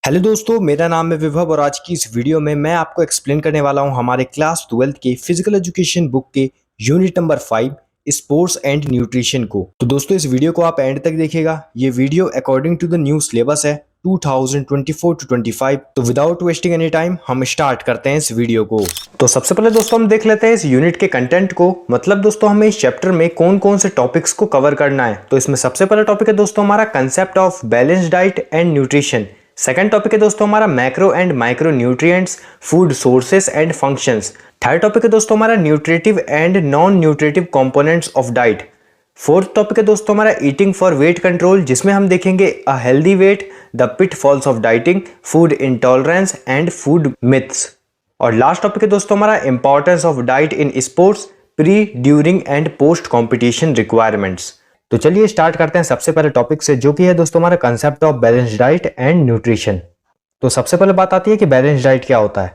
Hello दोस्तों, मेरा नाम है विभव और आज की इस वीडियो में मैं आपको एक्सप्लेन करने वाला हूं हमारे क्लास 12th के फिजिकल एजुकेशन बुक के unit number 5 sports and nutrition को। तो दोस्तों इस वीडियो को आप एंड तक देखिएगा। ये video according to the new syllabus है 2024 टू 25। तो विदाउट वेस्टिंग एनी टाइम हम स्टार्ट करते हैं इस वीडियो को। तो सबसे पहले दोस्तों हम देख लेते हैं इस यूनिट के कंटेंट को। मतलब दोस्तों हमें इस चैप्टर में कौन कौन से टॉपिक्स को कवर करना है। तो इसमें सबसे पहला टॉपिक है दोस्तों हमारा concept of balance diet and nutrition. Second topic है दोस्तों हमारा macro and micro nutrients, food sources and functions. Third topic है दोस्तों हमारा nutritive and non nutritive components of diet. Fourth topic है दोस्तों हमारा ईटिंग फॉर वेट कंट्रोल, जिसमें हम देखेंगे a healthy weight, the pitfalls of dieting, food intolerance and food myths. और लास्ट टॉपिक है दोस्तों हमारा importance of diet in sports, pre, during and post competition requirements. तो चलिए स्टार्ट करते हैं सबसे पहले टॉपिक से, जो कि है दोस्तों हमारा concept of balance diet and nutrition. तो सबसे पहले बात आती है कि बैलेंस डाइट क्या होता है।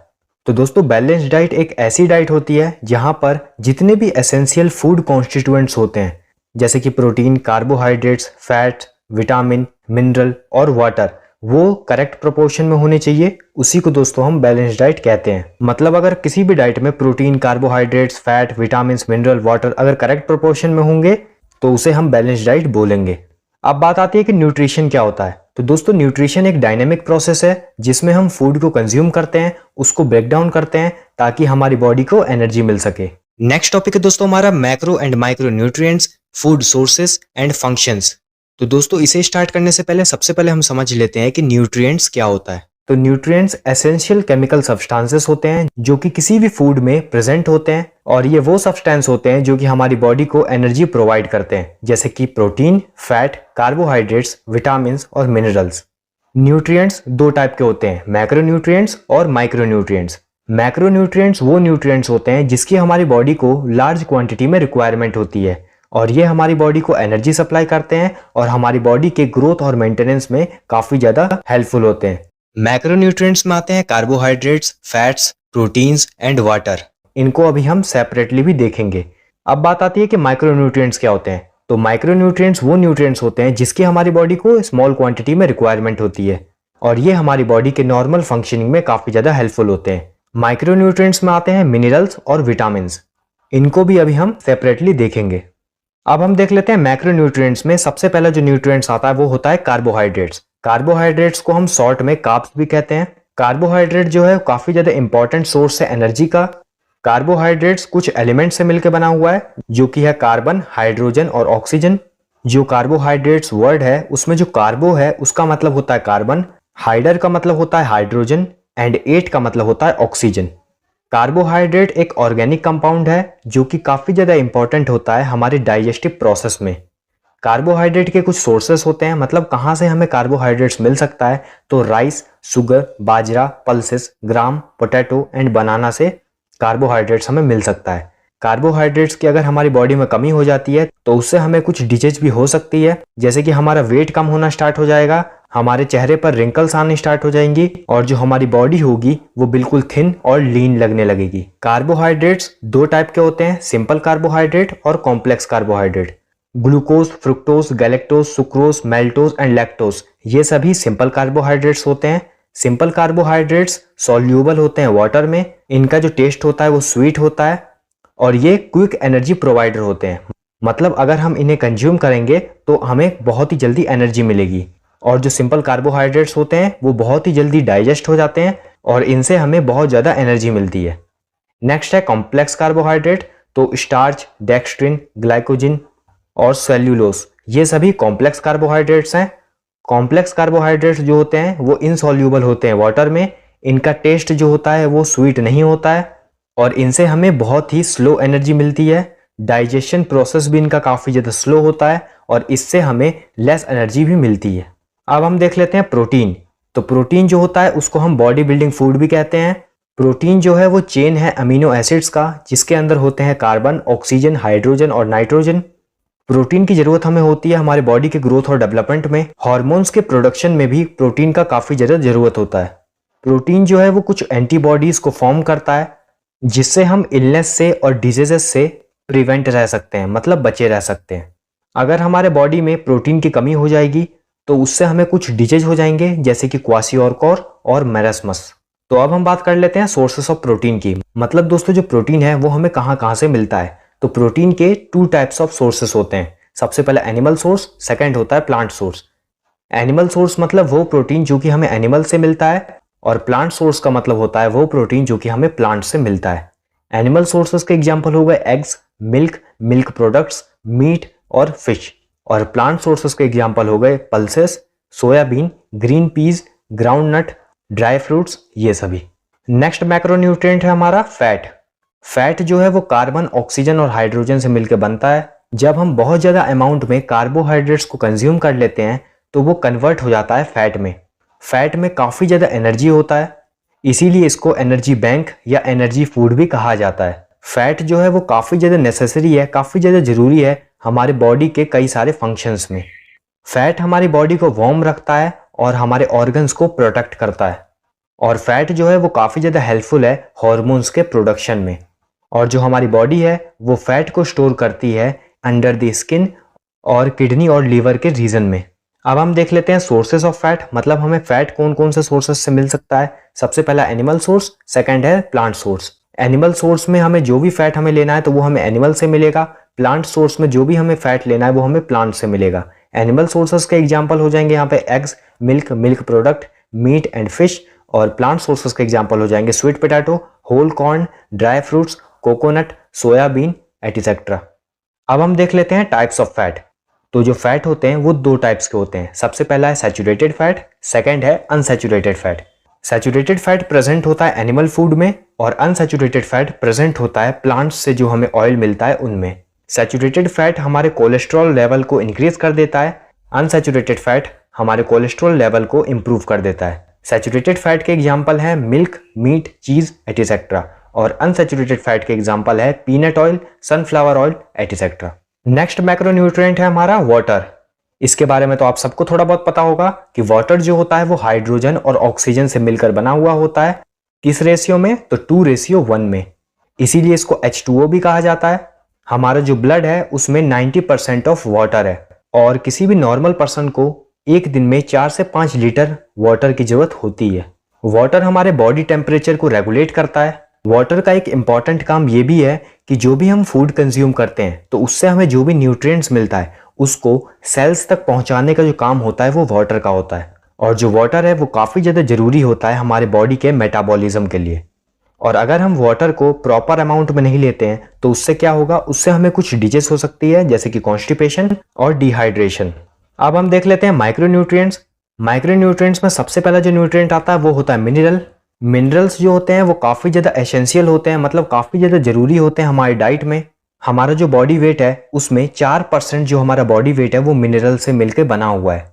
तो दोस्तों बैलेंस डाइट एक ऐसी डाइट होती है जहां पर जितने भी एसेंशियल फूड कॉन्स्टिट्यूएंट्स होते हैं, जैसे कि protein, carbohydrates, fat, vitamin, mineral और वाटर, वो करेक्ट प्रोपोर्शन में होने चाहिए। उसी को दोस्तों हम बैलेंस डाइट कहते हैं। मतलब अगर किसी भी डाइट में protein, carbohydrates, fat, vitamin, mineral, water अगर करेक्ट प्रोपोर्शन में होंगे तो उसे हम बैलेंस डाइट बोलेंगे। अब बात आती है कि न्यूट्रिशन क्या होता है। तो दोस्तों न्यूट्रिशन एक डायनेमिक प्रोसेस है जिसमें हम फूड को कंज्यूम करते हैं, उसको ब्रेक डाउन करते हैं ताकि हमारी बॉडी को एनर्जी मिल सके। नेक्स्ट टॉपिक है दोस्तों हमारा macro and micro nutrients, food sources and functions. तो दोस्तों इसे स्टार्ट करने से पहले सबसे पहले हम समझ लेते हैं कि न्यूट्रिएंट्स क्या होता है। तो न्यूट्रिएंट्स एसेंशियल केमिकल सब्सटेंसेस होते हैं जो कि किसी भी फूड में प्रेजेंट होते हैं, और ये वो सब्सटेंस होते हैं जो कि हमारी बॉडी को एनर्जी प्रोवाइड करते हैं, जैसे कि प्रोटीन, फैट, कार्बोहाइड्रेट्स, विटामिन और मिनरल्स। न्यूट्रिएंट्स दो टाइप के होते हैं, मैक्रो न्यूट्रिएंट्स और माइक्रो न्यूट्रिएंट्स। मैक्रो न्यूट्रिएंट्स वो न्यूट्रिएंट्स होते हैं जिसकी हमारी बॉडी को लार्ज क्वांटिटी में रिक्वायरमेंट होती है, और ये हमारी बॉडी को एनर्जी सप्लाई करते हैं और हमारी बॉडी के ग्रोथ और मेंटेनेंस में काफी ज्यादा हेल्पफुल होते हैं। मैक्रो न्यूट्रिएंट्स में आते हैं carbohydrates, fats, proteins and water. इनको अभी हम सेपरेटली भी देखेंगे। अब बात आती है कि माइक्रो न्यूट्रिएंट्स क्या होते हैं। तो माइक्रो न्यूट्रिएंट्स वो न्यूट्रिएंट्स होते हैं जिसकी हमारी बॉडी को स्मॉल क्वांटिटी में रिक्वायरमेंट होती है, और ये हमारी बॉडी के नॉर्मल फंक्शनिंग में काफी ज्यादा हेल्पफुल होते हैं। माइक्रो न्यूट्रिएंट्स में आते हैं मिनरल्स और विटामिन। इनको भी अभी हम सेपरेटली देखेंगे। अब हम देख लेते हैं मैक्रो न्यूट्रिएंट्स में सबसे पहला जो न्यूट्रिएंट्स आता है वो होता है कार्बोहाइड्रेट्स। कार्बोहाइड्रेट्स को हम शॉर्ट में कार्ब्स भी कहते हैं। कार्बोहाइड्रेट जो है काफी ज्यादा इंपॉर्टेंट सोर्स है एनर्जी का। कार्बोहाइड्रेट्स कुछ एलिमेंट से मिलकर बना हुआ है, जो कि है कार्बन, हाइड्रोजन और ऑक्सीजन। जो कार्बोहाइड्रेट्स वर्ड है उसमें जो कार्बो है उसका मतलब होता है कार्बन, हाइडर का मतलब होता है हाइड्रोजन एंड एट का मतलब होता है ऑक्सीजन। कार्बोहाइड्रेट एक ऑर्गेनिक कंपाउंड है जो कि काफी ज्यादा इंपॉर्टेंट होता है हमारे डाइजेस्टिव प्रोसेस में। कार्बोहाइड्रेट के कुछ सोर्सेस होते हैं, मतलब कहाँ से हमें कार्बोहाइड्रेट्स मिल सकता है। तो rice, sugar, bajra, pulses, gram, potato and banana से कार्बोहाइड्रेट्स हमें मिल सकता है। कार्बोहाइड्रेट्स की अगर हमारी बॉडी में कमी हो जाती है तो उससे हमें कुछ डिजीज भी हो सकती है, जैसे कि हमारा वेट कम होना स्टार्ट हो जाएगा, हमारे चेहरे पर रिंकल्स आने स्टार्ट हो जाएंगी, और जो हमारी बॉडी होगी वो बिल्कुल थिन और लीन लगने लगेगी। कार्बोहाइड्रेट्स दो टाइप के होते हैं, सिंपल कार्बोहाइड्रेट और complex carbohydrate. Glucose, fructose, galactose, sucrose, maltose and lactose, ये सभी सिंपल कार्बोहाइड्रेट्स होते हैं। सिंपल कार्बोहाइड्रेट्स सॉल्यूबल होते हैं वाटर में, इनका जो टेस्ट होता है वो स्वीट होता है, और ये क्विक एनर्जी प्रोवाइडर होते हैं। मतलब अगर हम इन्हें कंज्यूम करेंगे तो हमें बहुत ही जल्दी एनर्जी मिलेगी। और जो सिंपल कार्बोहाइड्रेट्स होते हैं वो बहुत ही जल्दी डाइजेस्ट हो जाते हैं और इनसे हमें बहुत ज़्यादा एनर्जी मिलती है। नेक्स्ट है कॉम्प्लेक्स कार्बोहाइड्रेट। तो स्टार्च, डेक्स्ट्रिन, ग्लाइकोजिन और सेल्यूलोज, ये सभी कॉम्प्लेक्स कार्बोहाइड्रेट्स हैं। कॉम्प्लेक्स कार्बोहाइड्रेट्स जो होते हैं वो इनसॉल्यूबल होते हैं वाटर में, इनका टेस्ट जो होता है वो स्वीट नहीं होता है, और इनसे हमें बहुत ही स्लो एनर्जी मिलती है। डाइजेशन प्रोसेस भी इनका काफ़ी ज़्यादा स्लो होता है और इससे हमें लेस एनर्जी भी मिलती है। अब हम देख लेते हैं प्रोटीन। तो प्रोटीन जो होता है उसको हम बॉडी बिल्डिंग फूड भी कहते हैं। प्रोटीन जो है वो चेन है अमीनो एसिड्स का, जिसके अंदर होते हैं कार्बन, ऑक्सीजन, हाइड्रोजन और नाइट्रोजन। प्रोटीन की जरूरत हमें होती है हमारे बॉडी के ग्रोथ और डेवलपमेंट में। हार्मोन्स के प्रोडक्शन में भी प्रोटीन का काफ़ी ज़्यादा जरूरत होता है। प्रोटीन जो है वो कुछ एंटीबॉडीज़ को फॉर्म करता है, जिससे हम इलनेस से और डिजीजेस से प्रिवेंट रह सकते हैं, मतलब बचे रह सकते हैं। अगर हमारे बॉडी में प्रोटीन की कमी हो जाएगी तो उससे हमें कुछ डिजीज हो जाएंगे जैसे कि क्वाशियोरकोर और मेरस्मस। तो अब हम बात कर लेते हैं सोर्सेस ऑफ प्रोटीन की। मतलब दोस्तों जो प्रोटीन है वो हमें कहाँ कहाँ से मिलता है। तो प्रोटीन के 2 टाइप्स ऑफ सोर्सेस होते हैं। सबसे पहले एनिमल सोर्स, सेकंड होता है प्लांट सोर्स। एनिमल सोर्स मतलब वो प्रोटीन जो कि हमें एनिमल से मिलता है, और प्लांट सोर्स का मतलब होता है वो प्रोटीन जो कि हमें प्लांट से मिलता है। एनिमल सोर्सेस के एग्जांपल हो गए eggs, milk, milk products, meat और फिश। और प्लांट सोर्सेस के एग्जांपल हो गए pulses, soybean, green peas, groundnut, dry fruits, ये सभी। नेक्स्ट मैक्रोन्यूट्रिएंट है हमारा फैट। फैट जो है वो कार्बन, ऑक्सीजन और हाइड्रोजन से मिलकर बनता है। जब हम बहुत ज्यादा अमाउंट में कार्बोहाइड्रेट्स को कंज्यूम कर लेते हैं तो वो कन्वर्ट हो जाता है फैट में। फैट में काफी ज्यादा एनर्जी होता है, इसीलिए इसको एनर्जी बैंक या एनर्जी फूड भी कहा जाता है। फैट जो है वो काफी ज्यादा नेसेसरी है, काफी ज्यादा जरूरी है हमारे बॉडी के कई सारे फंक्शंस में। फैट हमारी बॉडी को वार्म रखता है और हमारे ऑर्गन्स को प्रोटेक्ट करता है। और फैट जो है वो काफी ज्यादा हेल्पफुल है हॉर्मोन्स के प्रोडक्शन में। और जो हमारी बॉडी है वो फैट को स्टोर करती है अंडर द स्किन और किडनी और लीवर के रीजन में। अब हम देख लेते हैं सोर्सेस ऑफ फैट, मतलब हमें फैट कौन कौन से सोर्सेस से मिल सकता है। सबसे पहला एनिमल सोर्स, सेकंड है प्लांट सोर्स। एनिमल सोर्स में हमें जो भी फैट हमें लेना है तो वो हमें एनिमल से मिलेगा। प्लांट सोर्स में जो भी हमें फैट लेना है वो हमें प्लांट से मिलेगा। एनिमल सोर्सेस के एग्जाम्पल हो जाएंगे यहाँ पे eggs, milk, milk product, meat and fish. और प्लांट सोर्सेस के एग्जाम्पल हो जाएंगे sweet potato, whole corn, dry fruits, coconut, soybean etcetera. अब हम देख लेते हैं टाइप्स ऑफ फैट। तो जो फैट होते हैं वो 2 टाइप्स के होते हैं। सबसे पहला है सैचुरेटेड फैट, सेकंड है unsaturated fat. Saturated fat present होता है एनिमल फूड में और अनसैचुरेटेड फैट प्रेजेंट होता है प्लांट्स से जो हमें ऑयल मिलता है उनमें। सैचुरेटेड फैट हमारे कोलेस्ट्रॉल लेवल को इंक्रीज कर देता है, अनसैचुरेटेड फैट हमारे कोलेस्ट्रॉल लेवल को इंप्रूव कर देता है। सैचुरेटेड फैट के एग्जाम्पल हैं मिल्क, मीट, चीज एटसेट्रा। और अनसैचुरेटेड फैट के एग्जाम्पल है peanut oil, sunflower oil etcetera. Next macronutrient है हमारा वाटर। इसके बारे में तो आप सबको थोड़ा बहुत पता होगा कि वाटर जो होता है वो हाइड्रोजन और ऑक्सीजन से मिलकर बना हुआ होता है। किस रेशियो में? तो 2:1 में। इसीलिए इसको H2O भी कहा जाता है। हमारा जो ब्लड है उसमें 90% ऑफ वाटर है और किसी भी नॉर्मल पर्सन को एक दिन में 4 से 5 लीटर वाटर की जरूरत होती है। वाटर हमारे बॉडी टेम्परेचर को रेगुलेट करता है। वाटर का एक इंपॉर्टेंट काम ये भी है कि जो भी हम फूड कंज्यूम करते हैं तो उससे हमें जो भी न्यूट्रिएंट्स मिलता है उसको सेल्स तक पहुंचाने का जो काम होता है वो वाटर का होता है। और जो वाटर है वो काफ़ी ज़्यादा ज़रूरी होता है हमारे बॉडी के मेटाबॉलिज्म के लिए। और अगर हम वाटर को प्रॉपर अमाउंट में नहीं लेते हैं तो उससे क्या होगा, उससे हमें कुछ डिजीज हो सकती है जैसे कि कॉन्स्टिपेशन और डिहाइड्रेशन। अब हम देख लेते हैं माइक्रोन्यूट्रिएंट्स। माइक्रोन्यूट्रिएंट्स में सबसे पहला जो न्यूट्रिएंट आता है वो होता है मिनरल। मिनरल्स जो होते हैं वो काफ़ी ज़्यादा एसेंशियल होते हैं, मतलब काफ़ी ज़्यादा ज़रूरी होते हैं हमारी डाइट में। हमारा जो बॉडी वेट है उसमें 4% जो हमारा बॉडी वेट है वो मिनरल से मिलकर बना हुआ है।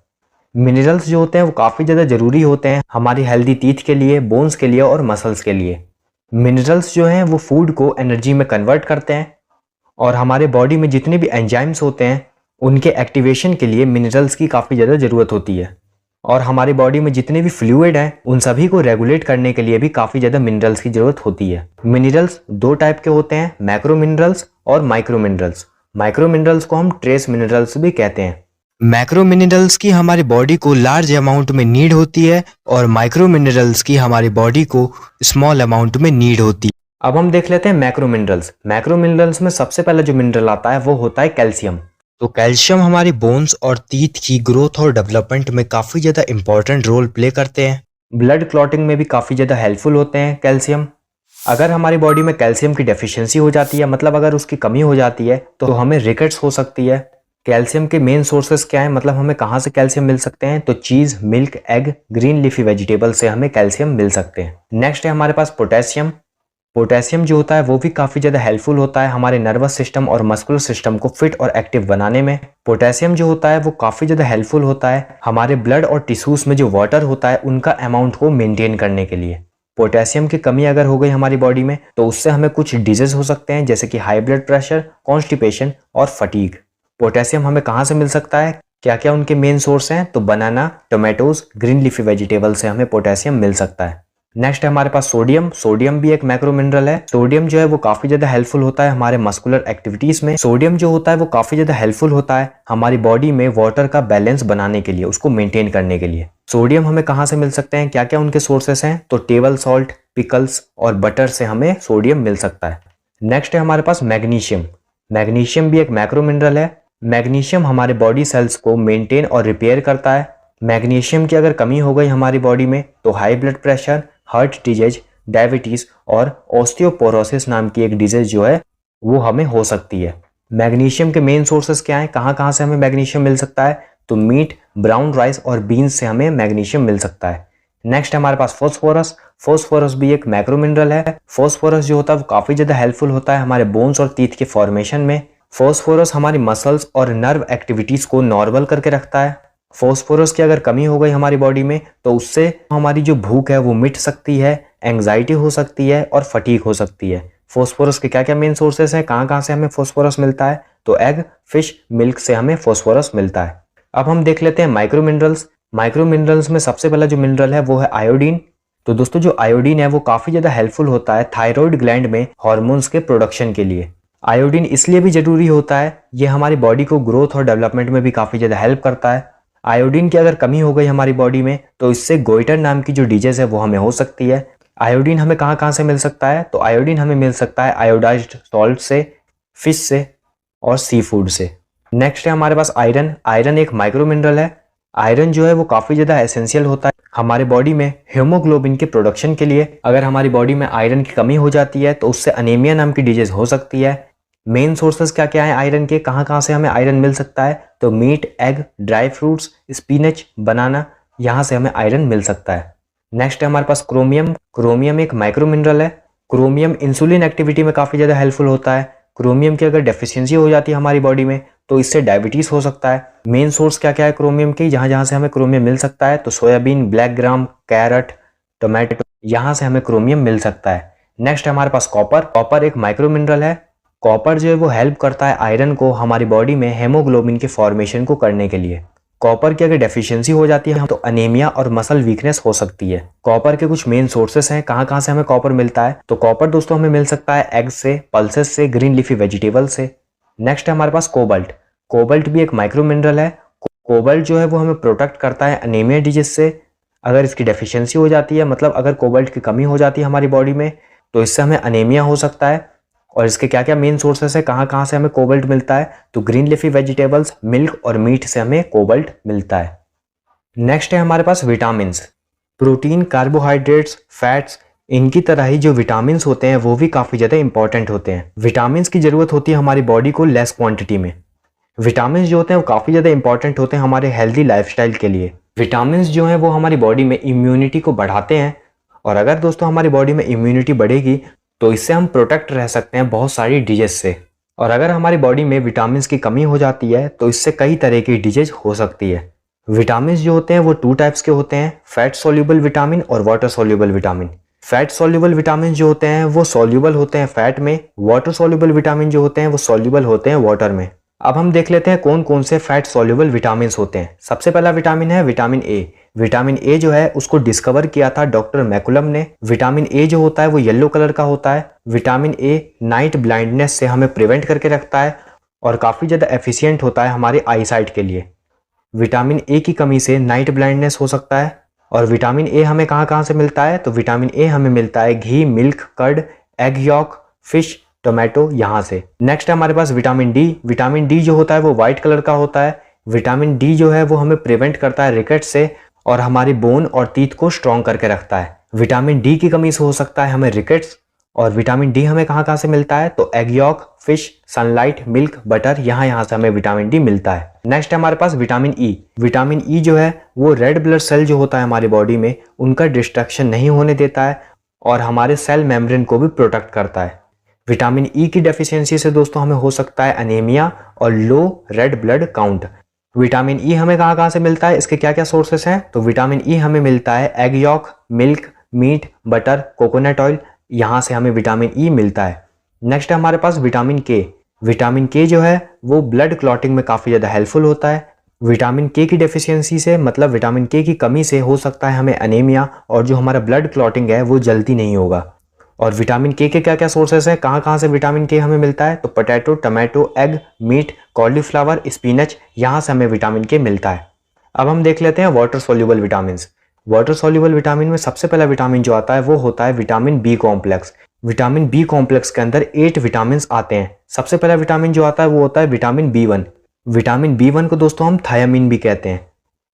मिनरल्स जो होते हैं वो काफ़ी ज़्यादा ज़रूरी होते हैं हमारी हेल्दी टीथ के लिए, बोन्स के लिए और मसल्स के लिए। मिनरल्स जो हैं वो फूड को एनर्जी में कन्वर्ट करते हैं और हमारे बॉडी में जितने भी एंजाइम्स होते हैं उनके एक्टिवेशन के लिए मिनरल्स की काफ़ी ज़्यादा ज़रूरत होती है। और हमारी बॉडी में जितने भी फ्लूइड हैं उन सभी को रेगुलेट करने के लिए भी काफ़ी ज़्यादा मिनरल्स की ज़रूरत होती है। मिनरल्स 2 टाइप के होते हैं, मैक्रो मिनरल्स और माइक्रो मिनरल्स। माइक्रो मिनरल्स को हम ट्रेस मिनरल्स भी कहते हैं। मैक्रो मिनरल्स की हमारी बॉडी को लार्ज अमाउंट में नीड होती है और माइक्रो मिनरल्स की हमारी बॉडी को स्मॉल अमाउंट में नीड होती है। अब हम देख लेते हैं मैक्रो मिनरल्स। मैक्रो मिनरल्स में सबसे पहला जो मिनरल आता है वो होता है कैल्शियम। तो कैल्शियम हमारी बोन्स और टीथ की ग्रोथ और डेवलपमेंट में काफ़ी ज़्यादा इंपॉर्टेंट रोल प्ले करते हैं। ब्लड क्लॉटिंग में भी काफ़ी ज़्यादा हेल्पफुल होते हैं कैल्शियम। अगर हमारी बॉडी में कैल्शियम की डेफिशिएंसी हो जाती है, मतलब अगर उसकी कमी हो जाती है तो हमें रिकेट्स हो सकती है। कैल्शियम के मेन सोर्सेस क्या है, मतलब हमें कहाँ से कैल्शियम मिल सकते हैं? तो cheese, milk, egg, green leafy vegetable से हमें कैल्शियम मिल सकते हैं। नेक्स्ट है हमारे पास पोटेशियम। पोटेशियम जो होता है वो भी काफ़ी ज़्यादा हेल्पफुल होता है हमारे नर्वस सिस्टम और मस्कुलर सिस्टम को फिट और एक्टिव बनाने में। पोटेशियम जो होता है वो काफ़ी ज़्यादा हेल्पफुल होता है हमारे ब्लड और टिश्यूज़ में जो वाटर होता है उनका अमाउंट को मेंटेन करने के लिए। पोटेशियम की कमी अगर हो गई हमारी बॉडी में तो उससे हमें कुछ डिजीज हो सकते हैं जैसे कि हाई ब्लड प्रेशर, कॉन्स्टिपेशन और फटीग। पोटेशियम हमें कहाँ से मिल सकता है, क्या क्या उनके मेन सोर्स हैं? तो बनाना, टोमेटोज, ग्रीन लीफी वेजिटेबल से हमें पोटेशियम मिल सकता है। नेक्स्ट है हमारे पास सोडियम। सोडियम भी एक मैक्रो मिनरल है। सोडियम जो है वो काफी ज्यादा हेल्पफुल होता है हमारे मस्कुलर एक्टिविटीज में। सोडियम जो होता है वो काफी ज्यादा हेल्पफुल होता है हमारी बॉडी में वाटर का बैलेंस बनाने के लिए, उसको मेंटेन करने के लिए। सोडियम हमें कहाँ से मिल सकते हैं, क्या क्या उनके सोर्सेस हैं, तो टेबल सॉल्ट, पिकल्स और बटर से हमें सोडियम मिल सकता है। नेक्स्ट है हमारे पास मैग्नीशियम। मैग्नीशियम भी एक मैक्रो मिनरल है। मैग्नीशियम हमारे बॉडी सेल्स को मेंटेन और रिपेयर करता है। मैग्नीशियम की अगर कमी हो गई हमारी बॉडी में तो high blood pressure, heart disease, diabetes और ऑस्टियोपोरोसिस नाम की एक डिजीज जो है वो हमें हो सकती है। मैग्नीशियम के मेन सोर्सेस क्या हैं, कहाँ से हमें मैग्नीशियम मिल सकता है, तो मीट, ब्राउन राइस और बीन्स से हमें मैग्नीशियम मिल सकता है। नेक्स्ट हमारे पास फॉस्फोरस। फॉस्फोरस भी एक मैक्रो मिनरल है। फॉस्फोरस जो होता है वो काफी ज्यादा हेल्पफुल होता है हमारे बोन्स और टीथ के फॉर्मेशन में। फॉस्फोरस हमारी मसल्स और नर्व एक्टिविटीज को नॉर्मल करके रखता है। फॉस्फोरस की अगर कमी हो गई हमारी बॉडी में तो उससे हमारी जो भूख है वो मिट सकती है, एंग्जाइटी हो सकती है और फटीग हो सकती है। फॉस्फोरस के क्या क्या मेन सोर्सेस हैं, कहाँ से हमें फॉस्फोरस मिलता है, तो एग, फिश, मिल्क से हमें फॉस्फोरस मिलता है। अब हम देख लेते हैं माइक्रो मिनरल्स। माइक्रो मिनरल्स में सबसे पहला जो मिनरल है वो है आयोडीन। तो दोस्तों जो आयोडीन है वो काफी ज्यादा हेल्पफुल होता है थायराइड ग्लैंड में हार्मोन्स के प्रोडक्शन के लिए। आयोडीन इसलिए भी जरूरी होता है, ये हमारी बॉडी को ग्रोथ और डेवलपमेंट में भी काफी ज्यादा हेल्प करता है। आयोडीन की अगर कमी हो गई हमारी बॉडी में तो इससे गोइटर नाम की जो डिजीज है वो हमें हो सकती है। आयोडीन हमें कहाँ से मिल सकता है, तो आयोडीन हमें मिल सकता है आयोडाइज्ड सॉल्ट से, फिश से और सी फूड से। नेक्स्ट है हमारे पास आयरन। आयरन एक माइक्रो मिनरल है। आयरन जो है वो काफी ज्यादा एसेंशियल होता है हमारे बॉडी में हीमोग्लोबिन के प्रोडक्शन के लिए। अगर हमारी बॉडी में आयरन की कमी हो जाती है तो उससे अनीमिया नाम की डिजीज हो सकती है। मेन सोर्सेस क्या क्या है आयरन के, कहाँ से हमें आयरन मिल सकता है, तो meat, egg, dry fruits, spinach, banana, यहाँ से हमें आयरन मिल सकता है। नेक्स्ट है हमारे पास क्रोमियम। क्रोमियम एक माइक्रो मिनरल है। क्रोमियम इंसुलिन एक्टिविटी में काफी ज्यादा हेल्पफुल होता है। क्रोमियम की अगर डेफिशिएंसी हो जाती है हमारी बॉडी में तो इससे डायबिटीज हो सकता है। मेन सोर्स क्या क्या है क्रोमियम की, जहां से हमें क्रोमियम मिल सकता है, तो soybean, black gram, carrot, tomato, यहाँ से हमें क्रोमियम मिल सकता है। नेक्स्ट है हमारे पास कॉपर। कॉपर एक माइक्रो मिनरल है। कॉपर जो है वो हेल्प करता है आयरन को हमारी बॉडी में हेमोग्लोबिन के फॉर्मेशन को करने के लिए। कॉपर की अगर डेफिशिएंसी हो जाती है तो अनीमिया और मसल वीकनेस हो सकती है। कॉपर के कुछ मेन सोर्सेस हैं, कहाँ से हमें कॉपर मिलता है, तो कॉपर दोस्तों हमें मिल सकता है एग से, पल्सेस से, ग्रीन लीफी वेजिटेबल से। नेक्स्ट है हमारे पास कोबाल्ट। कोबाल्ट भी एक माइक्रो मिनरल है। कोबाल्ट जो है वो हमें प्रोटेक्ट करता है अनीमिया डिजीज से। अगर इसकी डेफिशिएंसी हो जाती है, मतलब अगर कोबाल्ट की कमी हो जाती है हमारी बॉडी में तो इससे हमें अनीमिया हो सकता है। और इसके क्या क्या मेन सोर्सेस है, कहाँ से हमें कोबाल्ट मिलता है, तो ग्रीन लीफी वेजिटेबल्स, मिल्क और मीट से हमें कोबाल्ट मिलता है। नेक्स्ट है हमारे पास विटामिन्स। प्रोटीन, कार्बोहाइड्रेट्स, फैट्स, इनकी तरह ही जो विटामिन्स होते हैं वो भी काफी ज्यादा इंपॉर्टेंट होते हैं। विटामिन्स की जरूरत होती है हमारी बॉडी को लेस क्वांटिटी में। विटामिन्स जो होते हैं वो काफी ज्यादा इंपॉर्टेंट होते हैं हमारे हेल्दी लाइफस्टाइल के लिए। विटामिन्स जो है वो हमारी बॉडी में इम्यूनिटी को बढ़ाते हैं, और अगर दोस्तों हमारी बॉडी में इम्यूनिटी बढ़ेगी तो इससे हम प्रोटेक्ट रह सकते हैं बहुत सारी डिजीज से। और अगर हमारी बॉडी में विटामिन्स की कमी हो जाती है तो इससे कई तरह की डिजीज हो सकती है। विटामिन्स जो होते हैं वो 2 टाइप्स के होते हैं, फैट सोल्यूबल विटामिन और water soluble vitamin. Fat soluble vitamin जो होते हैं वो सोल्यूबल होते हैं फैट में, वाटर सोल्यूबल विटामिन जो होते हैं वो सोल्यूबल होते हैं वाटर में। अब हम देख लेते हैं कौन कौन से फैट सोल्यूबल विटामिन होते हैं। सबसे पहला विटामिन है विटामिन ए। विटामिन ए जो है उसको डिस्कवर किया था डॉक्टर मैकुलम ने। विटामिन ए जो होता है वो येलो कलर का होता है। विटामिन ए नाइट ब्लाइंडनेस से हमें प्रिवेंट करके रखता है और काफी ज्यादा एफिशिएंट होता है हमारे आई साइट के लिए। विटामिन ए की कमी से नाइट ब्लाइंडनेस हो सकता है। और विटामिन ए हमें कहाँ से मिलता है, तो विटामिन ए हमें मिलता है ghee, milk, curd, egg yolk, fish, tomato, यहाँ से। नेक्स्ट है हमारे पास विटामिन डी। विटामिन डी जो होता है वो व्हाइट कलर का होता है। विटामिन डी जो है वो हमें प्रिवेंट करता है रिकेट से और हमारी बोन और टीथ को स्ट्रॉन्ग करके रखता है। विटामिन डी की कमी से हो सकता है हमें रिकेट्स। और विटामिन डी हमें कहाँ से मिलता है, तो egg yolk, fish, sunlight, milk, butter, यहाँ से हमें विटामिन डी मिलता है। नेक्स्ट है हमारे पास विटामिन ई। विटामिन ई जो है वो रेड ब्लड सेल जो होता है हमारी बॉडी में उनका डिस्ट्रक्शन नहीं होने देता है और हमारे सेल मेम्ब्रेन को भी प्रोटेक्ट करता है। विटामिन ई की डेफिशिएंसी से दोस्तों हमें हो सकता है अनीमिया और low red blood count. Vitamin E हमें कहाँ से मिलता है, इसके क्या क्या सोर्सेस हैं, तो विटामिन ई हमें मिलता है egg yolk, milk, meat, butter, coconut oil, यहाँ से हमें विटामिन ई मिलता है। नेक्स्ट है हमारे पास विटामिन के। विटामिन के जो है वो ब्लड क्लॉटिंग में काफ़ी ज़्यादा हेल्पफुल होता है। विटामिन के की डेफिशिएंसी से मतलब विटामिन के की कमी से हो सकता है हमें अनीमिया, और जो हमारा ब्लड क्लॉटिंग है वो जल्दी नहीं होगा। और विटामिन के क्या क्या सोर्सेस हैं, कहाँ कहाँ से विटामिन के हमें मिलता है, तो potato, tomato, egg, meat, cauliflower, spinach, यहाँ से हमें विटामिन के मिलता है। अब हम देख लेते हैं water soluble vitamin. Water soluble vitamin में सबसे पहला विटामिन जो आता है वो होता है vitamin B complex. Vitamin B complex के अंदर 8 विटामिन आते हैं। सबसे पहला विटामिन जो आता है वो होता है विटामिन B1। विटामिन B1 को दोस्तों हम थायामीन भी कहते हैं।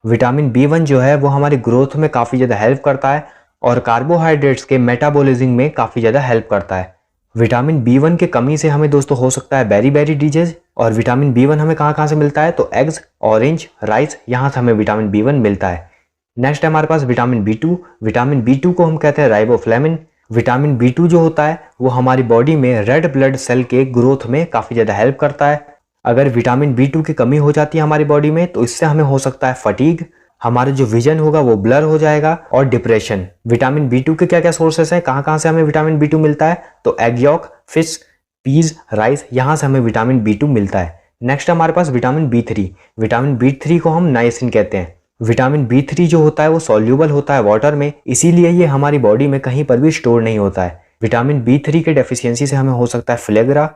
विटामिन B1 जो है वो हमारी ग्रोथ में काफ़ी ज़्यादा हेल्प करता है और कार्बोहाइड्रेट्स के मेटाबॉलिज्म में काफ़ी ज़्यादा हेल्प करता है। विटामिन B1 की कमी से हमें दोस्तों हो सकता है बेरी बेरी डिजीज। और विटामिन B1 हमें कहाँ कहाँ से मिलता है, तो एग्स, ऑरेंज, राइस, यहाँ से हमें विटामिन B1 मिलता है। नेक्स्ट है हमारे पास विटामिन B2। विटामिन B2 को हम कहते हैं राइबोफ्लेविन। विटामिन B2 जो होता है वो हमारी बॉडी में रेड ब्लड सेल के ग्रोथ में काफ़ी ज़्यादा हेल्प करता है। अगर विटामिन B2 की कमी हो जाती है हमारी बॉडी में तो इससे हमें हो सकता है फटीग, हमारा जो विजन होगा वो ब्लर हो जाएगा, और डिप्रेशन। विटामिन B2 के क्या क्या सोर्सेस हैं, कहाँ कहाँ से हमें विटामिन B2 मिलता है, तो egg yolk, fish, peas, rice, यहाँ से हमें विटामिन B2 मिलता है। नेक्स्ट हमारे पास विटामिन B3। विटामिन B3 को हम नाइसिन कहते हैं। विटामिन B3 जो होता है वो सॉल्यूबल होता है वाटर में, इसीलिए ये हमारी बॉडी में कहीं पर भी स्टोर नहीं होता है। विटामिन B3 के डेफिशिएंसी से हमें हो सकता है फ्लेगरा।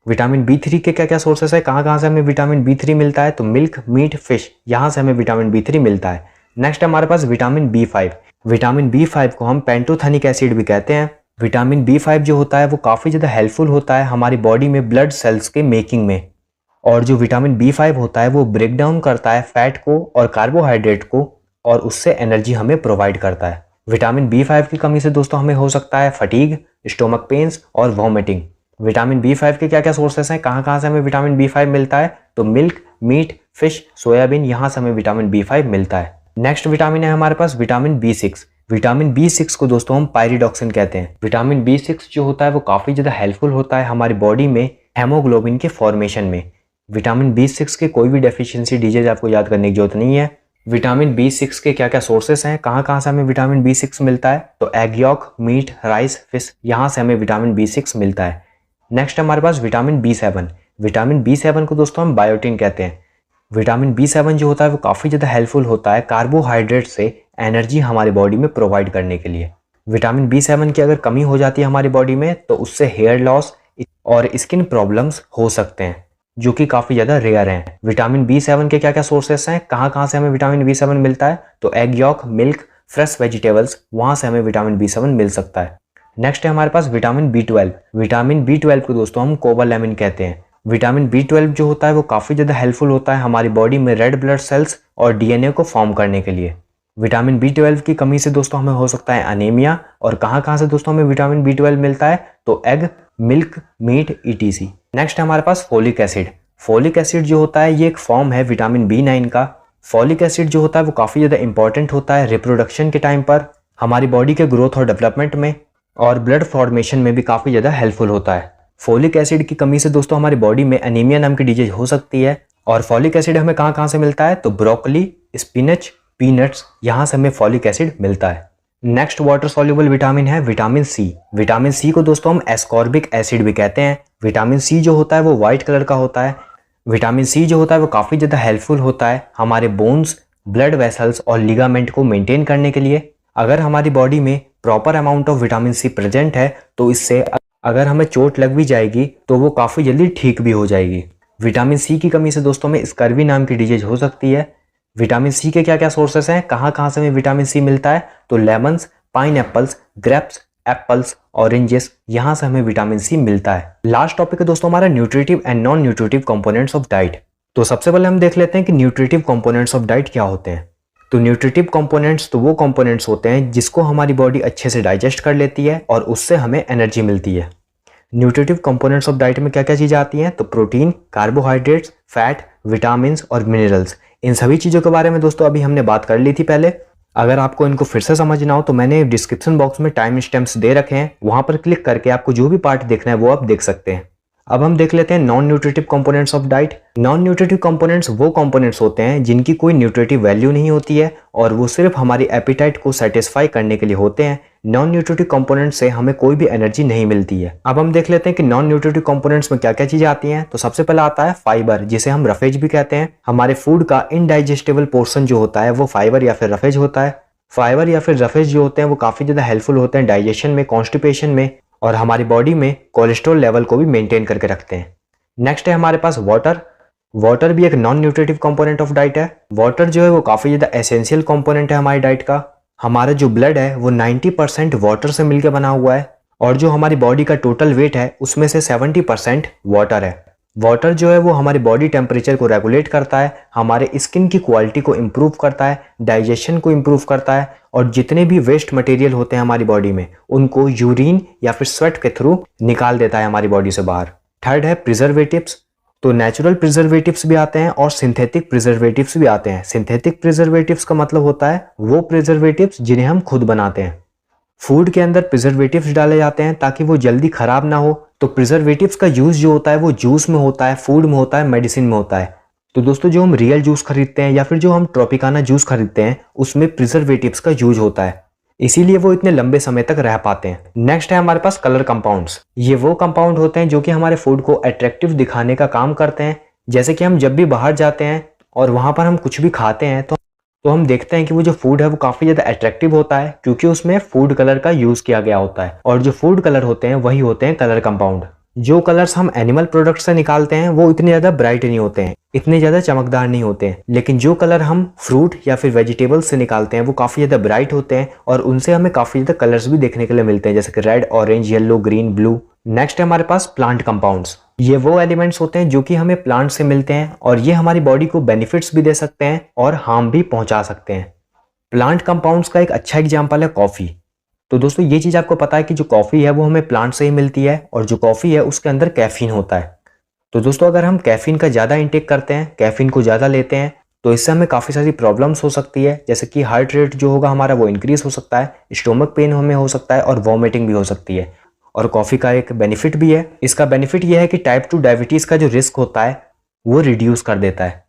विटामिन B3 के क्या क्या सोर्सेस है, कहाँ कहाँ से हमें विटामिन B3 मिलता है, तो मिल्क, मीट, फिश, यहाँ से हमें विटामिन B3 मिलता है। नेक्स्ट हमारे पास विटामिन B5। विटामिन B5 को हम पेंटोथेनिक एसिड भी कहते हैं। विटामिन B5 जो होता है वो काफ़ी ज़्यादा हेल्पफुल होता है हमारी बॉडी में ब्लड सेल्स के मेकिंग में। और जो विटामिन B5 होता है वो ब्रेक डाउन करता है फैट को और कार्बोहाइड्रेट को, और उससे एनर्जी हमें प्रोवाइड करता है। विटामिन B5 की कमी से दोस्तों हमें हो सकता है फटीग, स्टोमक पेन्स और वॉमिटिंग। विटामिन B5 के क्या क्या सोर्सेस हैं, कहाँ कहाँ से हमें विटामिन B5 मिलता है, तो मिल्क, मीट, फिश, सोयाबीन, यहाँ से हमें विटामिन B5 मिलता है। नेक्स्ट विटामिन है हमारे पास विटामिन B6। विटामिन B6 को दोस्तों हम पायरिडॉक्सिन कहते हैं। विटामिन B6 जो होता है वो काफ़ी ज़्यादा हेल्पफुल होता है हमारी बॉडी में हेमोग्लोबिन के फॉर्मेशन में। विटामिन B6 के कोई भी डेफिशिएंसी डिजीज आपको याद करने की जरूरत नहीं है। विटामिन B6 के क्या क्या सोर्सेस हैं, कहाँ कहाँ से हमें विटामिन B6 मिलता है, तो egg yolk, meat, rice, fish, यहाँ से हमें विटामिन B6 मिलता है। नेक्स्ट हमारे पास विटामिन B7। विटामिन B7 को दोस्तों हम बायोटिन कहते हैं। विटामिन B7 जो होता है वो काफ़ी ज़्यादा हेल्पफुल होता है कार्बोहाइड्रेट से एनर्जी हमारी बॉडी में प्रोवाइड करने के लिए। विटामिन B7 की अगर कमी हो जाती है हमारी बॉडी में तो उससे हेयर लॉस और स्किन प्रॉब्लम्स हो सकते हैं, जो कि काफ़ी ज़्यादा रेयर हैं। विटामिन B7 के क्या क्या सोर्सेस हैं, कहाँ कहाँ से हमें विटामिन B7 मिलता है, तो egg yolk, milk, fresh vegetables, वहाँ से हमें विटामिन B7 मिल सकता है। नेक्स्ट है हमारे पास विटामिन B12। विटामिन B12 को दोस्तों हम कोबालैमिन कहते हैं। विटामिन B12 जो होता है वो काफ़ी ज़्यादा हेल्पफुल होता है हमारी बॉडी में रेड ब्लड सेल्स और DNA को फॉर्म करने के लिए। विटामिन B12 की कमी से दोस्तों हमें हो सकता है अनीमिया, और कहाँ कहाँ से दोस्तों हमें विटामिन B12 मिलता है, तो egg, milk, meat, ETC। Next है हमारे पास फोलिक एसिड। फोलिक एसिड जो होता है ये एक फॉर्म है विटामिन B9 का। फोलिक एसिड जो होता है वो काफ़ी ज़्यादा इंपॉर्टेंट होता है रिप्रोडक्शन के टाइम पर, हमारी बॉडी के ग्रोथ और डेवलपमेंट में, और ब्लड फॉर्मेशन में भी काफ़ी ज़्यादा हेल्पफुल होता है। फोलिक एसिड की कमी से दोस्तों हमारी बॉडी में एनीमिया नाम की डिजीज हो सकती है। और फोलिक एसिड हमें कहाँ कहाँ से मिलता है, तो ब्रोकली, स्पिनच, पीनट्स, यहाँ से हमें फोलिक एसिड मिलता है। नेक्स्ट वाटर सॉल्युबल विटामिन है विटामिन सी। विटामिन सी को दोस्तों हम एस्कॉर्बिक एसिड भी कहते हैं। विटामिन सी जो होता है वो व्हाइट कलर का होता है। विटामिन सी जो होता है वो काफ़ी ज़्यादा हेल्पफुल होता है हमारे बोन्स, ब्लड वेसल्स और लिगामेंट को मेंटेन करने के लिए। अगर हमारी बॉडी में proper amount of vitamin C present है तो इससे अगर हमें चोट लग भी जाएगी तो वो काफ़ी जल्दी ठीक भी हो जाएगी। विटामिन सी की कमी से दोस्तों में स्कर्वी नाम की डिजीज हो सकती है। विटामिन सी के क्या क्या सोर्सेस हैं, कहाँ कहाँ से हमें विटामिन सी मिलता है, तो lemons, pine apples, grapes, apples, oranges, यहाँ से हमें विटामिन सी मिलता है। लास्ट टॉपिक है दोस्तों हमारा nutritive and non nutritive components of diet. तो सबसे पहले हम देख लेते हैं कि न्यूट्रिटिव कंपोनेंट्स ऑफ डाइट क्या होते हैं। तो न्यूट्रिटिव कंपोनेंट्स तो वो कंपोनेंट्स होते हैं जिसको हमारी बॉडी अच्छे से डाइजेस्ट कर लेती है और उससे हमें एनर्जी मिलती है। न्यूट्रिटिव कंपोनेंट्स ऑफ डाइट में क्या क्या चीज़ें आती हैं, तो प्रोटीन, कार्बोहाइड्रेट्स, फैट, विटामिन्स और मिनरल्स। इन सभी चीज़ों के बारे में दोस्तों अभी हमने बात कर ली थी पहले। अगर आपको इनको फिर से समझना हो तो मैंने डिस्क्रिप्शन बॉक्स में टाइम स्टैम्प्स दे रखे हैं, वहाँ पर क्लिक करके आपको जो भी पार्ट देखना है वो आप देख सकते हैं। अब हम देख लेते हैं non nutritive components of diet. Non nutritive components वो कंपोनेंट्स होते हैं जिनकी कोई न्यूट्रिटिव वैल्यू नहीं होती है और वो सिर्फ हमारी एपिटाइट को सेटिस्फाई करने के लिए होते हैं। नॉन न्यूट्रिटिव कंपोनेंट्स से हमें कोई भी एनर्जी नहीं मिलती है। अब हम देख लेते हैं कि नॉन न्यूट्रिटिव कंपोनेंट्स में क्या क्या चीजें आती हैं। तो सबसे पहले आता है फाइबर, जिसे हम रफेज भी कहते हैं। हमारे फूड का इनडाइजेस्टेबल पोर्शन जो होता है वो फाइबर या फिर रफेज होता है। फाइबर या फिर रफेज जो होते हैं वो काफी ज्यादा हेल्पफुल होते हैं डाइजेशन में, कॉन्स्टिपेशन में और हमारी बॉडी में कोलेस्ट्रॉल लेवल को भी मेंटेन करके रखते हैं। नेक्स्ट है हमारे पास वाटर। वाटर भी एक non nutritive component of diet है। वाटर जो है वो काफी ज्यादा एसेंशियल कंपोनेंट है हमारी डाइट का। हमारा जो ब्लड है वो 90% वाटर से मिलकर बना हुआ है और जो हमारी बॉडी का टोटल वेट है उसमें से 70% वाटर है। वाटर जो है वो हमारी बॉडी टेम्परेचर को रेगुलेट करता है, हमारे स्किन की क्वालिटी को इम्प्रूव करता है, डाइजेशन को इम्प्रूव करता है और जितने भी वेस्ट मटेरियल होते हैं हमारी बॉडी में उनको यूरिन या फिर स्वेट के थ्रू निकाल देता है हमारी बॉडी से बाहर। थर्ड है प्रिजर्वेटिव्स। तो नेचुरल प्रिजर्वेटिव्स भी आते हैं और सिंथेटिक प्रिजर्वेटिव्स भी आते हैं। सिंथेटिक प्रिजर्वेटिव्स का मतलब होता है वो प्रिजर्वेटिव्स जिन्हें हम खुद बनाते हैं। फूड के अंदर प्रिजर्वेटिव्स डाले जाते हैं ताकि वो जल्दी खराब ना हो। तो प्रिजर्वेटिव्स का यूज जो होता है वो जूस में होता है, फूड में होता है, मेडिसिन में होता है। तो दोस्तों जो हम रियल जूस खरीदते हैं या फिर जो हम ट्रॉपिकाना जूस खरीदते हैं उसमें प्रिजर्वेटिव्स का यूज होता है, इसीलिए वो इतने लंबे समय तक रह पाते हैं। नेक्स्ट है हमारे पास कलर कंपाउंड्स। ये वो कंपाउंड होते हैं जो कि हमारे फूड को अट्रैक्टिव दिखाने का काम करते हैं। जैसे कि हम जब भी बाहर जाते हैं और वहां पर हम कुछ भी खाते हैं तो हम देखते हैं कि वो जो फूड है वो काफी ज्यादा अट्रैक्टिव होता है क्योंकि उसमें फूड कलर का यूज किया गया होता है। और जो फूड कलर होते हैं वही होते हैं कलर कंपाउंड। जो कलर्स हम एनिमल प्रोडक्ट से निकालते हैं वो इतने ज्यादा ब्राइट नहीं होते हैं, इतने ज्यादा चमकदार नहीं होते हैं, लेकिन जो कलर हम फ्रूट या फिर वेजिटेबल्स से निकालते हैं वो काफी ज्यादा ब्राइट होते हैं और उनसे हमें काफी ज्यादा कलर्स भी देखने के लिए मिलते हैं, जैसे कि red, orange, yellow, green, blue. Next है हमारे पास प्लांट कंपाउंड्स। ये वो एलिमेंट्स होते हैं जो कि हमें प्लांट से मिलते हैं और ये हमारी बॉडी को बेनिफिट्स भी दे सकते हैं और हार्म भी पहुंचा सकते हैं। प्लांट कंपाउंड्स का एक अच्छा एग्जाम्पल है कॉफी। तो दोस्तों ये चीज आपको पता है कि जो कॉफी है वो हमें प्लांट से ही मिलती है और जो कॉफी है उसके अंदर कैफीन होता है। तो दोस्तों अगर हम कैफीन का ज्यादा इंटेक करते हैं, कैफीन को ज्यादा लेते हैं तो इससे हमें काफी सारी प्रॉब्लम्स हो सकती है, जैसे कि हार्ट रेट जो होगा हमारा वो इंक्रीज हो सकता है, स्टोमक पेन हमें हो सकता है और वॉमिटिंग भी हो सकती है। और कॉफी का एक बेनिफिट भी है, इसका बेनिफिट यह है कि टाइप 2 डायबिटीज का जो रिस्क होता है वो रिड्यूस कर देता है।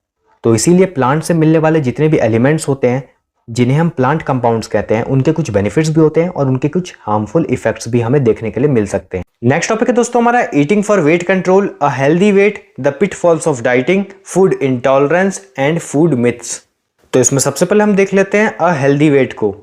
तो इसीलिए प्लांट से मिलने वाले जितने भी एलिमेंट्स होते हैं जिन्हें हम प्लांट कंपाउंड्स कहते हैं उनके कुछ बेनिफिट्स भी होते हैं और उनके कुछ हार्मफुल इफेक्ट्स भी हमें देखने के लिए मिल सकते हैं। नेक्स्ट टॉपिक है दोस्तों हमारा eating for weight control, a healthy weight, the pitfalls of dieting, food intolerance and food myths. तो इसमें सबसे पहले हम देख लेते हैं अ हेल्दी वेट को।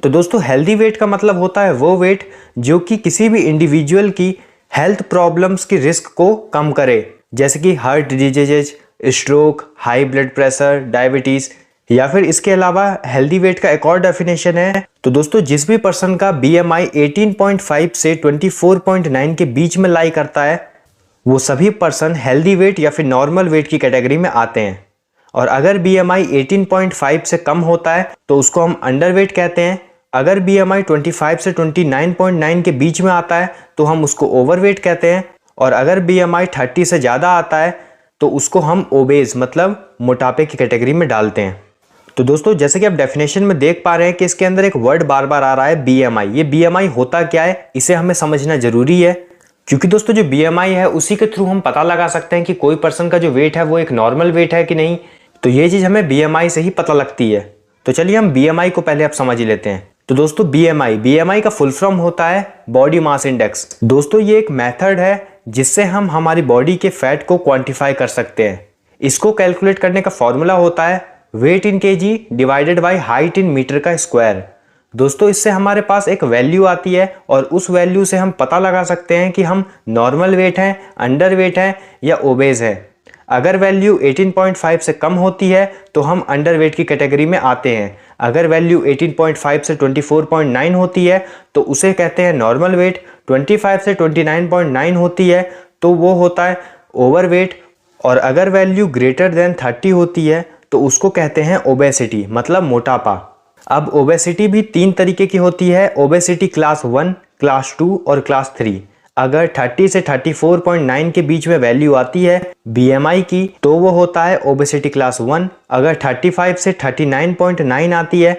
तो दोस्तों हेल्दी वेट का मतलब होता है वो वेट जो कि किसी भी इंडिविजुअल की हेल्थ प्रॉब्लम्स की रिस्क को कम करे, जैसे कि heart diseases, stroke, high blood pressure, diabetes. या फिर इसके अलावा हेल्दी वेट का एक और डेफिनेशन है। तो दोस्तों जिस भी पर्सन का BMI 18.5 से 24.9 के बीच में लाई करता है वो सभी पर्सन हेल्दी वेट या फिर नॉर्मल वेट की कैटेगरी में आते हैं। और अगर BMI 18.5 से कम होता है तो उसको हम अंडर वेट कहते हैं। अगर BMI 25 से 29.9 के बीच में आता है तो हम उसको ओवर वेट कहते हैं। और अगर BMI 30 से ज़्यादा आता है तो उसको हम ओबेज मतलब मोटापे की कैटेगरी में डालते हैं। तो दोस्तों जैसे कि आप डेफिनेशन में देख पा रहे हैं कि इसके अंदर एक वर्ड बार बार आ रहा है BMI। ये BMI होता क्या है इसे हमें समझना जरूरी है, क्योंकि दोस्तों जो BMI है उसी के थ्रू हम पता लगा सकते हैं कि कोई पर्सन का जो वेट है वो एक नॉर्मल वेट है कि नहीं। तो ये चीज हमें BMI से ही पता लगती है। तो चलिए हम BMI को पहले आप समझ ही लेते हैं। तो दोस्तों BMI का फुल फॉर्म होता है बॉडी मास इंडेक्स। दोस्तों ये एक मेथड है जिससे हम हमारी बॉडी के फैट को क्वांटिफाई कर सकते हैं। इसको कैलकुलेट करने का फॉर्मूला होता है weight in kg divided by height in metre का स्क्वायर। दोस्तों इससे हमारे पास एक वैल्यू आती है और उस वैल्यू से हम पता लगा सकते हैं कि हम नॉर्मल वेट हैं, अंडर वेट हैं या ओबेज है। अगर वैल्यू 18.5 से कम होती है तो हम अंडर वेट की कैटेगरी में आते हैं। अगर वैल्यू 18.5 से 24.9 होती है तो उसे कहते हैं नॉर्मल वेट। 25 से 29.9 होती है तो वो होता है ओवर वेट। और अगर वैल्यू ग्रेटर देन 30 होती है तो उसको कहते हैं ओबेसिटी मतलब मोटापा। अब ओबेसिटी भी 3 तरीके की होती है, ओबेसिटी क्लास 1, क्लास 2 और क्लास 3। अगर 30 से 34.9 के बीच में वैल्यू आती है BMI की तो वो होता है ओबेसिटी क्लास 1। अगर 35 से 39.9 आती है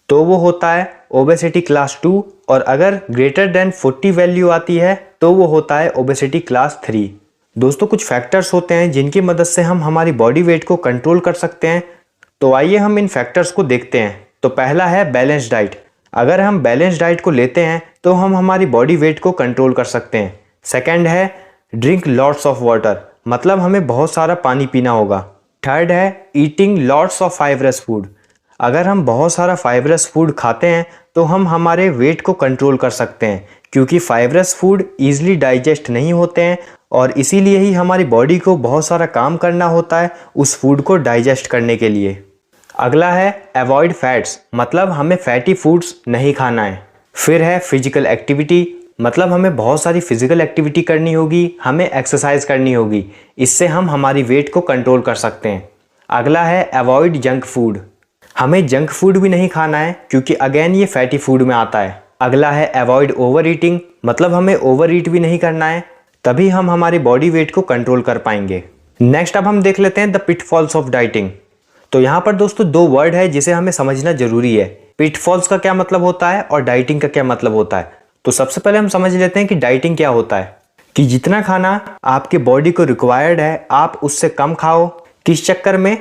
तो वो होता है ओबेसिटी क्लास 2। और अगर ग्रेटर देन 40 वैल्यू आती है तो वो होता है ओबेसिटी क्लास 3। दोस्तों कुछ फैक्टर्स होते हैं जिनकी मदद से हम हमारी बॉडी वेट को कंट्रोल कर सकते हैं। तो आइए हम इन फैक्टर्स को देखते हैं। तो पहला है बैलेंस डाइट। अगर हम बैलेंस डाइट को लेते हैं तो हम हमारी बॉडी वेट को कंट्रोल कर सकते हैं। सेकंड है ड्रिंक लॉट्स ऑफ वाटर, मतलब हमें बहुत सारा पानी पीना होगा। थर्ड है eating lots of fibrous food. अगर हम बहुत सारा फाइबरस फूड खाते हैं तो हम हमारे वेट को कंट्रोल कर सकते हैं, क्योंकि फाइबरस फूड ईजिली डाइजेस्ट नहीं होते हैं और इसीलिए ही हमारी बॉडी को बहुत सारा काम करना होता है उस फूड को डाइजेस्ट करने के लिए। अगला है अवॉइड फैट्स, मतलब हमें फैटी फूड्स नहीं खाना है। फिर है फिजिकल एक्टिविटी, मतलब हमें बहुत सारी फिजिकल एक्टिविटी करनी होगी, हमें एक्सरसाइज करनी होगी, इससे हम हमारी वेट को कंट्रोल कर सकते हैं। अगला है अवॉइड जंक फूड, हमें जंक फूड भी नहीं खाना है क्योंकि अगेन ये फैटी फूड में आता है। अगला है अवॉइड ओवर ईटिंग, मतलब हमें ओवर ईट भी नहीं करना है, तभी हम हमारी बॉडी वेट को कंट्रोल कर पाएंगे। नेक्स्ट अब हम देख लेते हैं द पिटफॉल्स ऑफ डाइटिंग। तो यहाँ पर दोस्तों दो वर्ड है जिसे हमें समझना जरूरी है। पिटफॉल्स का क्या मतलब होता है और डाइटिंग का क्या मतलब होता है। तो सबसे पहले हम समझ लेते हैं कि डाइटिंग क्या होता है। कि जितना खाना आपके बॉडी को रिक्वायर्ड है आप उससे कम खाओ, किस चक्कर में,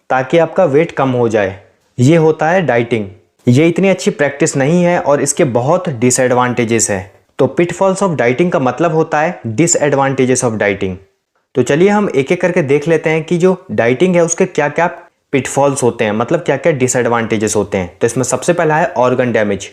ताकि आपका वेट कम हो जाए, ये होता है डाइटिंग। ये इतनी अच्छी प्रैक्टिस नहीं है और इसके बहुत डिसएडवांटेजेस है। तो पिटफॉल्स ऑफ डाइटिंग का मतलब होता है डिसएडवांटेजेस ऑफ डाइटिंग। तो चलिए हम एक एक करके देख लेते हैं कि जो डाइटिंग है उसके क्या क्या पिटफॉल्स होते हैं, मतलब क्या क्या डिसएडवांटेजेस होते हैं। तो इसमें सबसे पहला है ऑर्गन डैमेज।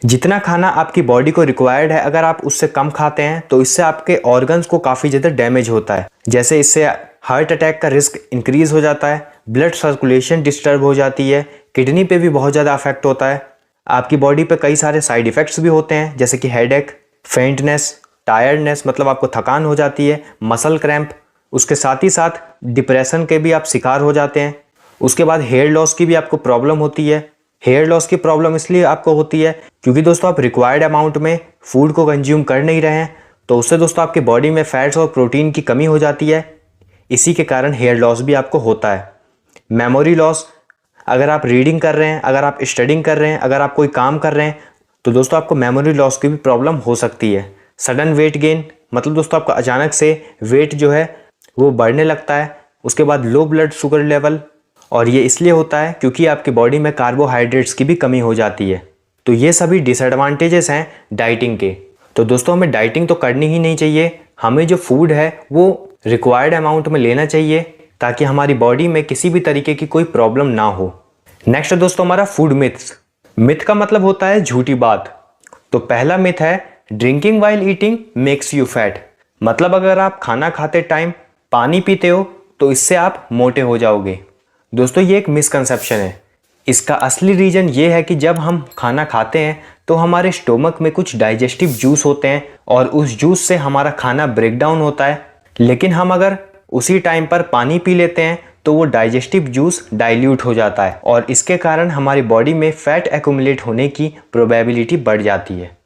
जितना खाना आपकी बॉडी को रिक्वायर्ड है अगर आप उससे कम खाते हैं तो इससे आपके ऑर्गन्स को काफ़ी ज़्यादा डैमेज होता है। जैसे इससे हार्ट अटैक का रिस्क इंक्रीज हो जाता है, ब्लड सर्कुलेशन डिस्टर्ब हो जाती है, किडनी पे भी बहुत ज़्यादा अफेक्ट होता है। आपकी बॉडी पे कई सारे साइड इफ़ेक्ट्स भी होते हैं, जैसे कि हेडेक, फेंटनेस, टायर्डनेस, मतलब आपको थकान हो जाती है, मसल क्रैम्प, उसके साथ ही साथ डिप्रेशन के भी आप शिकार हो जाते हैं। उसके बाद हेयर लॉस की भी आपको प्रॉब्लम होती है। हेयर लॉस की प्रॉब्लम इसलिए आपको होती है क्योंकि दोस्तों आप रिक्वायर्ड अमाउंट में फूड को कंज्यूम कर नहीं रहे हैं, तो उससे दोस्तों आपकी बॉडी में फैट्स और प्रोटीन की कमी हो जाती है। इसी के कारण हेयर लॉस भी आपको होता है। मेमोरी लॉस, अगर आप रीडिंग कर रहे हैं, अगर आप स्टडिंग कर रहे हैं, अगर आप कोई काम कर रहे हैं तो दोस्तों आपको मेमोरी लॉस की भी प्रॉब्लम हो सकती है। सडन वेट गेन, मतलब दोस्तों आपका अचानक से वेट जो है वो बढ़ने लगता है। उसके बाद लो ब्लड शुगर लेवल, और ये इसलिए होता है क्योंकि आपकी बॉडी में कार्बोहाइड्रेट्स की भी कमी हो जाती है। तो ये सभी डिसएडवांटेजेस हैं डाइटिंग के। तो दोस्तों हमें डाइटिंग तो करनी ही नहीं चाहिए, हमें जो फूड है वो रिक्वायर्ड अमाउंट में लेना चाहिए ताकि हमारी बॉडी में किसी भी तरीके की कोई प्रॉब्लम ना हो। नेक्स्ट दोस्तों हमारा फूड मिथ्स। मिथ का मतलब होता है झूठी बात। तो पहला मिथ है drinking while eating makes you fat, मतलब अगर आप खाना खाते टाइम पानी पीते हो तो इससे आप मोटे हो जाओगे। दोस्तों ये एक मिसकंसेप्शन है। इसका असली रीज़न ये है कि जब हम खाना खाते हैं तो हमारे स्टोमक में कुछ डाइजेस्टिव जूस होते हैं और उस जूस से हमारा खाना ब्रेक डाउन होता है। लेकिन हम अगर उसी टाइम पर पानी पी लेते हैं तो वो डाइजेस्टिव जूस डाइल्यूट हो जाता है और इसके कारण हमारी बॉडी में फैट एक्यूमुलेट होने की प्रोबेबिलिटी बढ़ जाती है।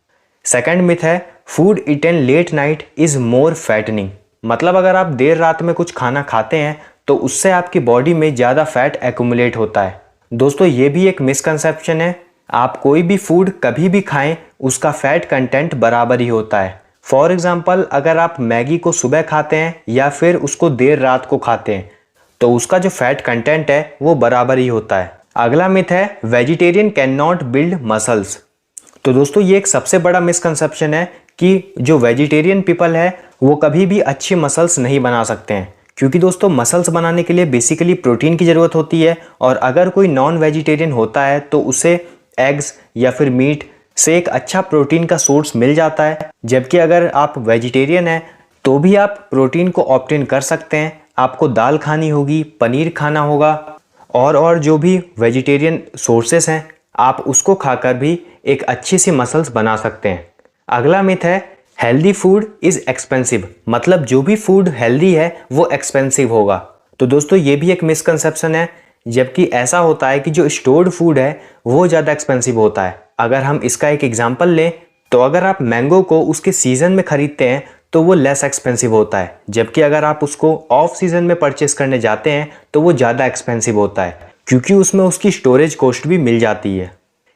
सेकंड मिथ है food eaten late night is more fattening, मतलब अगर आप देर रात में कुछ खाना खाते हैं तो उससे आपकी बॉडी में ज़्यादा फैट एक्यूमुलेट होता है। दोस्तों ये भी एक मिसकंसेप्शन है। आप कोई भी फूड कभी भी खाएं उसका फैट कंटेंट बराबर ही होता है। फॉर एग्जाम्पल अगर आप मैगी को सुबह खाते हैं या फिर उसको देर रात को खाते हैं तो उसका जो फैट कंटेंट है वो बराबर ही होता है। अगला मिथ है vegetarian can not build muscles. तो दोस्तों ये एक सबसे बड़ा मिसकंसेप्शन है कि जो वेजिटेरियन पीपल है वो कभी भी अच्छी मसल्स नहीं बना सकते हैं, क्योंकि दोस्तों मसल्स बनाने के लिए बेसिकली प्रोटीन की ज़रूरत होती है और अगर कोई नॉन वेजिटेरियन होता है तो उसे एग्स या फिर मीट से एक अच्छा प्रोटीन का सोर्स मिल जाता है। जबकि अगर आप वेजिटेरियन हैं तो भी आप प्रोटीन को ऑप्टेन कर सकते हैं। आपको दाल खानी होगी, पनीर खाना होगा और जो भी वेजिटेरियन सोर्सेस हैं आप उसको खाकर भी एक अच्छी सी मसल्स बना सकते हैं। अगला मिथ है हेल्दी फूड इज़ एक्सपेंसिव, मतलब जो भी फूड हेल्दी है वो एक्सपेंसिव होगा। तो दोस्तों ये भी एक मिसकंसेप्शन है, जबकि ऐसा होता है कि जो स्टोर्ड फूड है वो ज़्यादा एक्सपेंसिव होता है। अगर हम इसका एक एग्जांपल लें तो अगर आप मैंगो को उसके सीज़न में ख़रीदते हैं तो वो लेस एक्सपेंसिव होता है, जबकि अगर आप उसको ऑफ सीज़न में परचेस करने जाते हैं तो वो ज़्यादा एक्सपेंसिव होता है, क्योंकि उसमें उसकी स्टोरेज कॉस्ट भी मिल जाती है।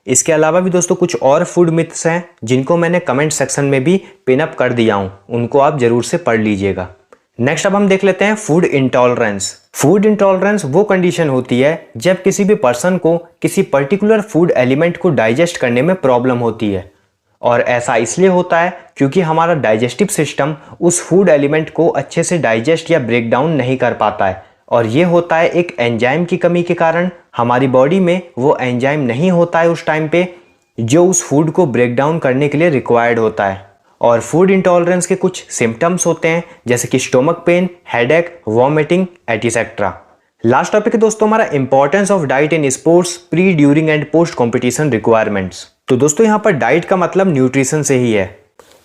इसके अलावा भी दोस्तों कुछ और फूड मिथ्स हैं जिनको मैंने कमेंट सेक्शन में भी पिन अप कर दिया हूँ, उनको आप ज़रूर से पढ़ लीजिएगा। नेक्स्ट अब हम देख लेते हैं फूड इंटॉलरेंस। फूड इंटॉलरेंस वो कंडीशन होती है जब किसी भी पर्सन को किसी पर्टिकुलर फूड एलिमेंट को डाइजेस्ट करने में प्रॉब्लम होती है, और ऐसा इसलिए होता है क्योंकि हमारा डाइजेस्टिव सिस्टम उस फूड एलिमेंट को अच्छे से डाइजेस्ट या ब्रेक डाउन नहीं कर पाता है, और ये होता है एक एंजाइम की कमी के कारण। हमारी बॉडी में वो एंजाइम नहीं होता है उस टाइम पे जो उस फूड को ब्रेक डाउन करने के लिए रिक्वायर्ड होता है। और फूड इंटॉलरेंस के कुछ सिम्टम्स होते हैं जैसे कि stomach pain, headache, vomiting etcetera. Last topic है दोस्तों हमारा importance of diet in sports pre, during and post competition requirements. तो दोस्तों यहाँ पर डाइट का मतलब न्यूट्रिशन से ही है।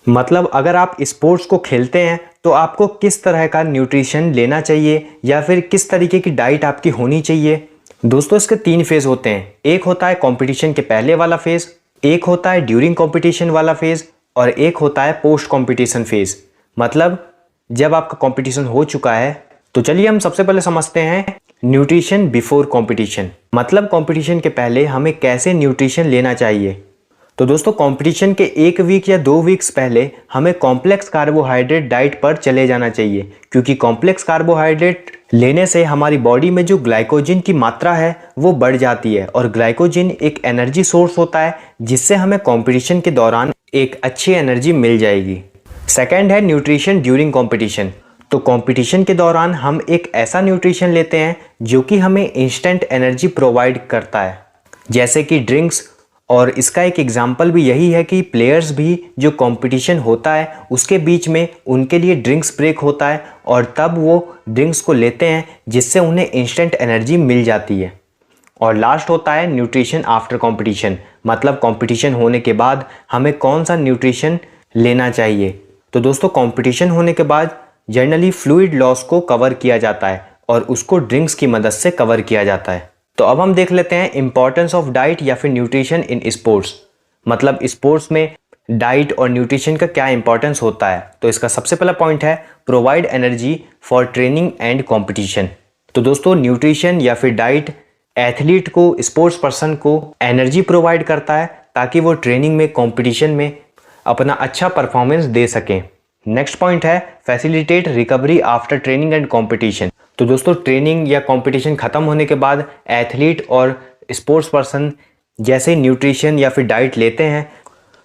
मतलब अगर आप स्पोर्ट्स को खेलते हैं तो आपको किस तरह का न्यूट्रिशन लेना चाहिए या फिर किस तरीके की डाइट आपकी होनी चाहिए। दोस्तों इसके 3 फेज होते हैं। एक होता है कंपटीशन के पहले वाला फेज, एक होता है ड्यूरिंग कंपटीशन वाला फेज, और एक होता है पोस्ट कंपटीशन फेज। मतलब जब आपका कंपटीशन हो चुका है। तो चलिए हम सबसे पहले समझते हैं न्यूट्रिशन बिफोर कंपटीशन। मतलब कंपटीशन के पहले हमें कैसे न्यूट्रिशन लेना चाहिए। तो दोस्तों कंपटीशन के 1 वीक या 2 वीक्स पहले हमें कॉम्प्लेक्स कार्बोहाइड्रेट डाइट पर चले जाना चाहिए, क्योंकि कॉम्प्लेक्स कार्बोहाइड्रेट लेने से हमारी बॉडी में जो ग्लाइकोजन की मात्रा है वो बढ़ जाती है, और ग्लाइकोजन एक एनर्जी सोर्स होता है जिससे हमें कंपटीशन के दौरान एक अच्छी एनर्जी मिल जाएगी। सेकेंड है न्यूट्रिशन ड्यूरिंग कॉम्पिटिशन। तो कंपटीशन के दौरान हम एक ऐसा न्यूट्रिशन लेते हैं जो कि हमें इंस्टेंट एनर्जी प्रोवाइड करता है, जैसे कि ड्रिंक्स। और इसका एक एग्जाम्पल भी यही है कि प्लेयर्स भी जो कंपटीशन होता है उसके बीच में उनके लिए ड्रिंक्स ब्रेक होता है, और तब वो ड्रिंक्स को लेते हैं जिससे उन्हें इंस्टेंट एनर्जी मिल जाती है। और लास्ट होता है न्यूट्रिशन आफ्टर कंपटीशन। मतलब कंपटीशन होने के बाद हमें कौन सा न्यूट्रिशन लेना चाहिए। तो दोस्तों कंपटीशन होने के बाद जनरली फ्लूइड लॉस को कवर किया जाता है और उसको ड्रिंक्स की मदद से कवर किया जाता है। तो अब हम देख लेते हैं इंपॉर्टेंस ऑफ डाइट या फिर न्यूट्रिशन इन स्पोर्ट्स। मतलब स्पोर्ट्स में डाइट और न्यूट्रिशन का क्या इंपॉर्टेंस होता है। तो इसका सबसे पहला पॉइंट है provide energy for training and competition. तो दोस्तों न्यूट्रिशन या फिर डाइट एथलीट को, स्पोर्ट्स पर्सन को एनर्जी प्रोवाइड करता है ताकि वो ट्रेनिंग में, कंपटीशन में अपना अच्छा परफॉर्मेंस दे सकें। नेक्स्ट पॉइंट है facilitate recovery after training and competition. तो दोस्तों ट्रेनिंग या कंपटीशन खत्म होने के बाद एथलीट और स्पोर्ट्स पर्सन जैसे न्यूट्रिशन या फिर डाइट लेते हैं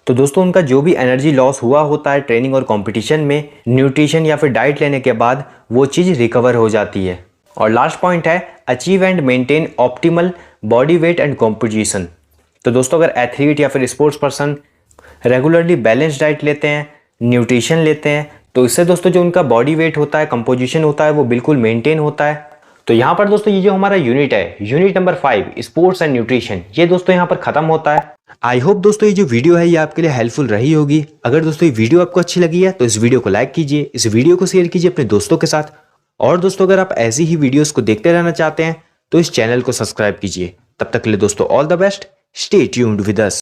तो दोस्तों उनका जो भी एनर्जी लॉस हुआ होता है ट्रेनिंग और कंपटीशन में, न्यूट्रिशन या फिर डाइट लेने के बाद वो चीज़ रिकवर हो जाती है। और लास्ट पॉइंट है achieve and maintain optimal body weight and composition. तो दोस्तों अगर एथलीट या फिर sports person regularly balance diet लेते हैं, न्यूट्रिशन लेते हैं, तो इससे दोस्तों जो उनका बॉडी वेट होता है, कंपोजिशन होता है, वो बिल्कुल मेंटेन होता है। तो यहाँ पर दोस्तों ये जो हमारा यूनिट है, unit number 5 sports and nutrition, ये दोस्तों यहाँ पर खत्म होता है। आई होप दोस्तों ये जो वीडियो है ये आपके लिए हेल्पफुल रही होगी। अगर दोस्तों ये वीडियो आपको अच्छी लगी है तो इस वीडियो को लाइक कीजिए, इस वीडियो को शेयर कीजिए अपने दोस्तों के साथ। और दोस्तों अगर आप ऐसी ही वीडियोस को देखते रहना चाहते हैं तो इस चैनल को सब्सक्राइब कीजिए। तब तक के लिए दोस्तों all the best, stay tuned with us.